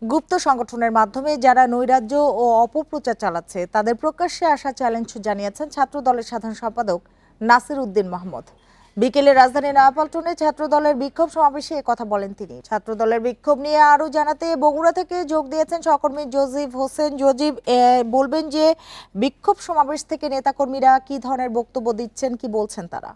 গুপ্ত সংগঠনের মাধ্যমে যারা নৈরাজ্য ও অপপ্রচার চালাচ্ছে তাদের প্রকাশ্যে আসা চ্যালেঞ্জ জানিয়েছেন ছাত্র দলের সাধারণ সম্পাদক নাসির উদ্দিন মাহমুদ। বিকেলে রাজধানীর নয়াপল্টনে ছাত্র দলের বিক্ষোভ সমাবেশে কথা বলেন তিনি। ছাত্র দলের বিক্ষোভ নিয়ে আরো জানাতে বগুড়া থেকে যোগ দিয়েছেন সহকর্মী জজিব হোসেন। জজিব, বলবেন যে বিক্ষোভ সমাবেশ থেকে নেতাকর্মীরা কি ধরনের বক্তব্য দিচ্ছেন, কি বলছেন তারা?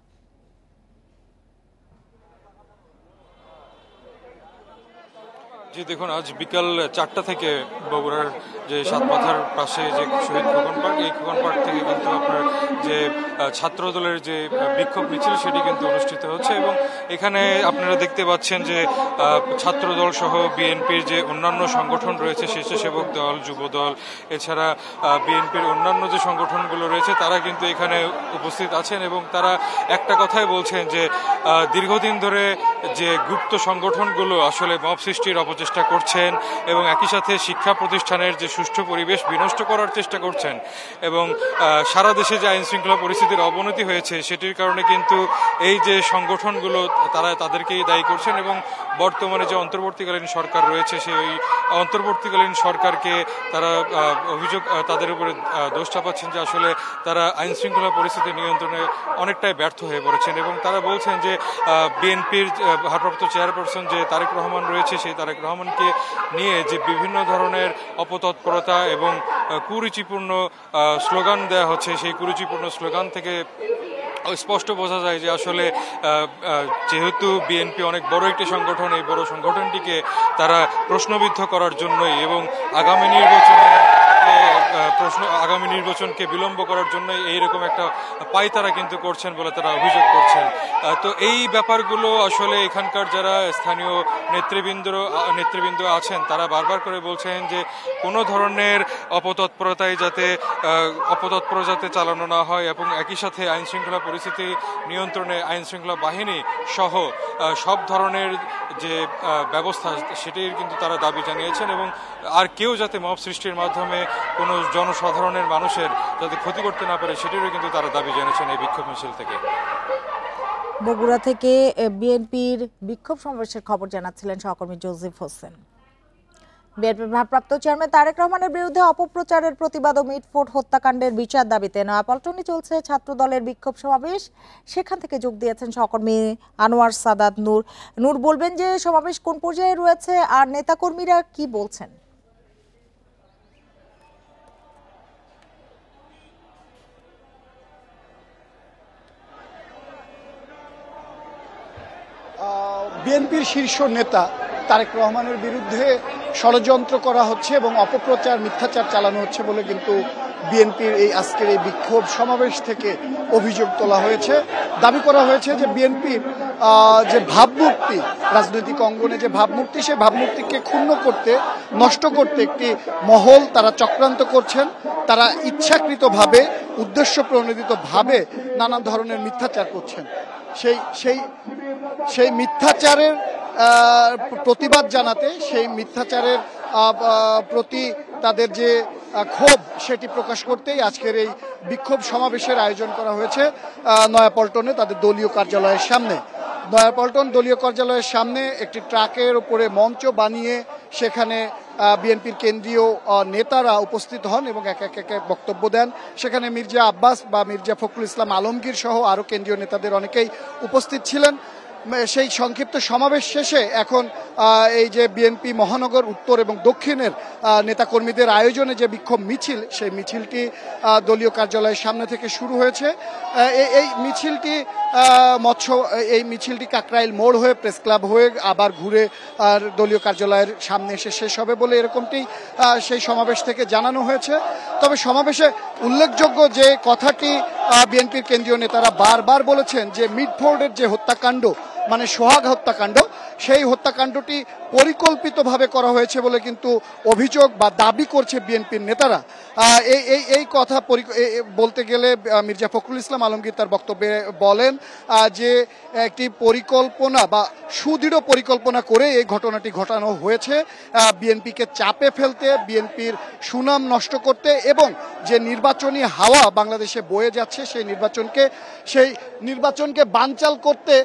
জি দেখুন, আজ বিকাল 4টা থেকে বগুড়ার যে সাতমাথার পাশে যে শহীদ খোকন পার্ক, এই খোকন পার্ক থেকে কিন্তু আপনার যে ছাত্র দলের যে বিক্ষোভ মিছিল সেটি কিন্তু অনুষ্ঠিত হচ্ছে এবং এখানে আপনারা দেখতে পাচ্ছেন যে ছাত্র দল সহ বিএনপির যে অন্যান্য সংগঠন রয়েছে, স্বেচ্ছাসেবক দল, যুব দল, এছাড়া বিএনপির অন্যান্য যে সংগঠনগুলো রয়েছে তারা কিন্তু এখানে উপস্থিত আছেন এবং তারা একটা কথাই বলছেন যে দীর্ঘদিন ধরে যে গুপ্ত সংগঠনগুলো আসলে মব সৃষ্টির চেষ্টা করছেন এবং একই সাথে শিক্ষা প্রতিষ্ঠানের যে সুষ্ঠু পরিবেশ বিনষ্ট করার চেষ্টা করছেন এবং সারা দেশে যে আইন শৃঙ্খলা পরিস্থিতির অবনতি হয়েছে সেটির কারণে কিন্তু এই যে সংগঠনগুলো তারা তাদেরকেই দায়ী করছেন এবং বর্তমানে যে অন্তর্বর্তীকালীন সরকার রয়েছে সেই অন্তর্বর্তীকালীন সরকারকে তারা অভিযোগ তাদের উপরে দোষ চাপাচ্ছেন যে আসলে তারা আইন শৃঙ্খলা পরিস্থিতি নিয়ন্ত্রণে অনেকটাই ব্যর্থ হয়ে পড়েছেন এবং তারা বলছেন যে বিএনপির ভারপ্রাপ্ত চেয়ারপারসন যে তারেক রহমান রয়েছে, সেই তারেক রহমানকে নিয়ে যে বিভিন্ন ধরনের অপতৎপরতা এবং কুরুচিপূর্ণ স্লোগান দেওয়া হচ্ছে, সেই কুরুচিপূর্ণ স্লোগান থেকে স্পষ্ট বোঝা যায় যে আসলে যেহেতু বিএনপি অনেক বড় একটি সংগঠন, এই বড় সংগঠনটিকে তারা প্রশ্নবিদ্ধ করার জন্যই এবং আগামী নির্বাচনকে বিলম্ব করার জন্য এইরকম একটা পায়তারা কিন্তু করছেন বলে তারা অভিযোগ করছেন। তো এই ব্যাপারগুলো আসলে এখানকার যারা স্থানীয় নেতৃবৃন্দ আছেন তারা বারবার করে বলছেন যে কোনো ধরনের অপতৎপরতা যাতে চালানো না হয় এবং একই সাথে আইন শৃঙ্খলা পরিস্থিতি নিয়ন্ত্রণে আইন শৃঙ্খলা বাহিনী সহ সব ধরনের যে ব্যবস্থা সেটির কিন্তু তারা দাবি জানিয়েছেন এবং আর কেউ যাতে মব সৃষ্টির মাধ্যমে কোনো জনসাধারণের মানুষের যাতে ক্ষতি করতে না পারে সেটিরও কিন্তু তারা দাবি জানিয়েছেন এই বিক্ষোভ মিছিল থেকে। বগুড়া থেকে বিএনপির বিক্ষোভ সমাবেশের খবর জানাচ্ছিলেন সহকর্মী জজিব হোসেন। বিএনপির ভারপ্রাপ্ত চেয়ারম্যান তারেক রহমানের বিরুদ্ধে অপপ্রচারের প্রতিবাদ ও মিটফোর্ড হত্যাকাণ্ডের বিচার দাবিতে নয়াপল্টনে চলছে ছাত্র দলের বিক্ষোভ সমাবেশ। সেখান থেকে যোগ দিয়েছেন সহকর্মী আনোয়ার সাদাত নূর। বলবেন যে সমাবেশ কোন পর্যায়ে রয়েছে আর নেতাকর্মীরা কি বলছেন? বিএনপির শীর্ষ নেতা তারেক রহমানের বিরুদ্ধে ষড়যন্ত্র করা হচ্ছে এবং অপপ্রচার মিথ্যাচার চালানো হচ্ছে বলে কিন্তু বিএনপির এই আজকের এই বিক্ষোভ সমাবেশ থেকে অভিযোগ তোলা হয়েছে। দাবি করা হয়েছে যে বিএনপির যে ভাবমূর্তি, রাজনৈতিক অঙ্গনে যে ভাবমূর্তি, সেই ভাবমূর্তিকে ক্ষুণ্ণ করতে, নষ্ট করতে একটি মহল তারা চক্রান্ত করছেন। তারা ইচ্ছাকৃতভাবে, উদ্দেশ্য প্রণোদিতভাবে নানা ধরনের মিথ্যাচার করছেন। সেই মিথ্যাচারের প্রতিবাদ জানাতে, সেই মিথ্যাচারের প্রতি তাদের যে ক্ষোভ সেটি প্রকাশ করতেই আজকের এই বিক্ষোভ সমাবেশের আয়োজন করা হয়েছে নয়াপল্টনে তাদের দলীয় কার্যালয়ের সামনে। নয়াপল্টন দলীয় কার্যালয়ের সামনে একটি ট্রাকের উপরে মঞ্চ বানিয়ে সেখানে বিএনপির কেন্দ্রীয় নেতারা উপস্থিত হন এবং এক এক বক্তব্য দেন। সেখানে মির্জা আব্বাস বা মির্জা ফখরুল ইসলাম আলমগীর সহ আরও কেন্দ্রীয় নেতাদের অনেকেই উপস্থিত ছিলেন। সেই সংক্ষিপ্ত সমাবেশ শেষে এখন এই যে বিএনপি মহানগর উত্তর এবং দক্ষিণের নেতাকর্মীদের আয়োজনে যে বিক্ষোভ মিছিল, সেই মিছিলটি দলীয় কার্যালয়ের সামনে থেকে শুরু হয়েছে। এই মিছিলটি কাকরাইল মোড় হয়ে প্রেস ক্লাব হয়ে আবার ঘুরে দলীয় কার্যালয়ের সামনে এসে শেষ হবে বলে এরকমটি সেই সমাবেশ থেকে জানানো হয়েছে। তবে সমাবেশে উল্লেখযোগ্য যে কথাটি বিএনপির কেন্দ্রীয় নেতারা বারবার বলেছেন যে মিটফোর্ডের যে হত্যাকাণ্ড, মানে সোহাগ হত্যাকাণ্ড, সেই হত্যাকাণ্ডটি পরিকল্পিতভাবে করা হয়েছে বলে কিন্তু অভিযোগ বা দাবি করছে বিএনপির নেতারা। এই কথা বলতে গেলে মির্জা ফখরুল ইসলাম আলমগীর তার বক্তব্যে বলেন যে একটি পরিকল্পনা বা সুদৃঢ় পরিকল্পনা করে এই ঘটনাটি ঘটানো হয়েছে বিএনপিকে চাপে ফেলতে, বিএনপির সুনাম নষ্ট করতে এবং যে নির্বাচনী হাওয়া বাংলাদেশে বয়ে যাচ্ছে সেই নির্বাচনকে বানচাল করতে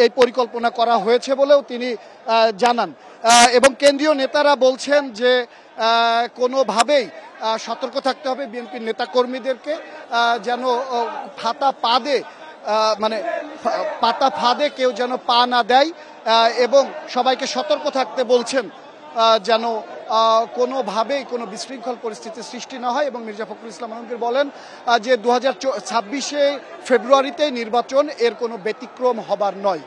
এই পরিকল্পনা করা হয়েছে বলেও তিনি জানান। এবং কেন্দ্রীয় নেতারা বলছেন যে কোনোভাবেই সতর্ক থাকতে হবে বিএনপির নেতাকর্মীদেরকে, যেন পাতা ফাঁদে কেউ যেন পা না দেয়, এবং সবাইকে সতর্ক থাকতে বলছেন যেন কোনোভাবেই কোনো বিশৃঙ্খল পরিস্থিতির সৃষ্টি না হয়। এবং মির্জা ফখরুল ইসলাম আলমগীর বলেন যে 2026 ফেব্রুয়ারিতেই নির্বাচন, এর কোনো ব্যতিক্রম হবার নয়।